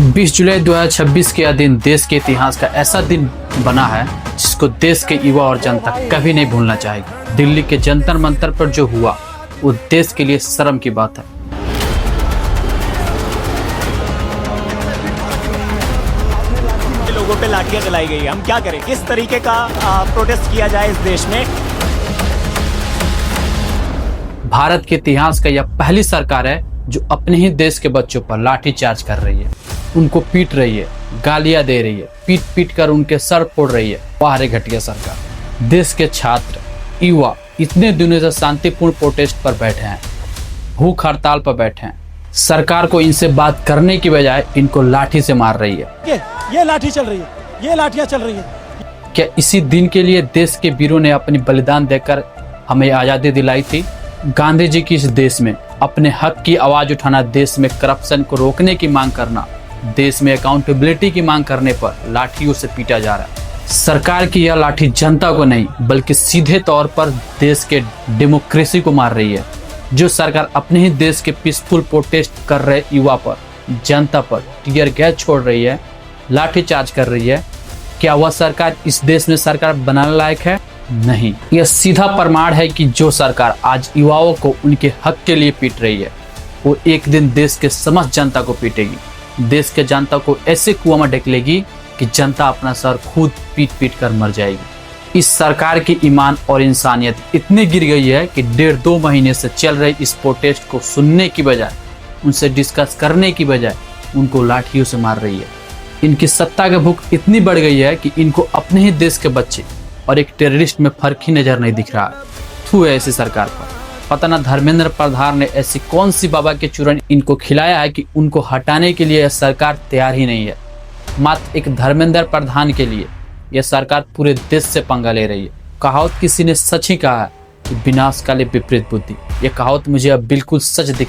20 जुलाई 2026 के यह दिन देश के इतिहास का ऐसा दिन बना है जिसको देश के युवा और जनता कभी नहीं भूलना चाहेगी। दिल्ली के जंतर मंतर पर जो हुआ वो देश के लिए शर्म की बात है। लोगों पे लाठियां जलाई गई, हम क्या करें? किस तरीके का प्रोटेस्ट किया जाए इस देश में? भारत के इतिहास का यह पहली सरकार है जो अपने ही देश के बच्चों पर लाठी चार्ज कर रही है, उनको पीट रही है, गालियां दे रही है, पीट पीट कर उनके सर फोड़ रही है। बाहर घटिया सरकार। देश के छात्र युवा इतने दिनों से शांतिपूर्ण प्रोटेस्ट पर बैठे हैं, भूख हड़ताल पर बैठे हैं। सरकार को इनसे बात करने की बजाय इनको लाठी से मार रही है। ये लाठी चल रही है, ये लाठियां चल रही है। क्या इसी दिन के लिए देश के वीरों ने अपनी बलिदान देकर हमें आज़ादी दिलाई थी? गांधी जी की इस देश में अपने हक की आवाज उठाना, देश में करप्शन को रोकने की मांग करना, देश में अकाउंटेबिलिटी की मांग करने पर लाठियों से पीटा जा रहा है। सरकार की यह लाठी जनता को नहीं बल्कि सीधे तौर पर देश के डेमोक्रेसी को मार रही है। जो सरकार अपने ही देश के पीसफुल प्रोटेस्ट कर रहे युवा पर, जनता पर टीयर गैस छोड़ रही है, लाठी चार्ज कर रही है, क्या वह सरकार इस देश में सरकार बनाने लायक है? नहीं। यह सीधा प्रमाण है कि जो सरकार आज युवाओं को उनके हक के लिए पीट रही है वो एक दिन देश के समस्त जनता को पीटेगी। देश के जनता को ऐसे कुआं में ढकेलेगी कि जनता अपना सर खुद पीट पीट कर मर जाएगी। इस सरकार की ईमान और इंसानियत इतनी गिर गई है कि 1.5-2 महीने से चल रहे इस प्रोटेस्ट को सुनने की बजाय, उनसे डिस्कस करने की बजाय उनको लाठियों से मार रही है। इनकी सत्ता की भूख इतनी बढ़ गई है कि इनको अपने ही देश के बच्चे और एक टेररिस्ट में फर्क ही नजर नहीं दिख रहा है। थू है ऐसी सरकार पर। पता ना धर्मेंद्र प्रधान ने ऐसी कौन सी बाबा के चूरन इनको खिलाया है कि उनको हटाने के लिए यह सरकार तैयार ही नहीं है। मात्र एक धर्मेंद्र प्रधान के लिए यह सरकार पूरे देश से पंगा ले रही है। कहावत किसी ने सच ही कहा है कि विनाश काले विपरीत बुद्धि। यह कहावत मुझे अब बिल्कुल सच दिख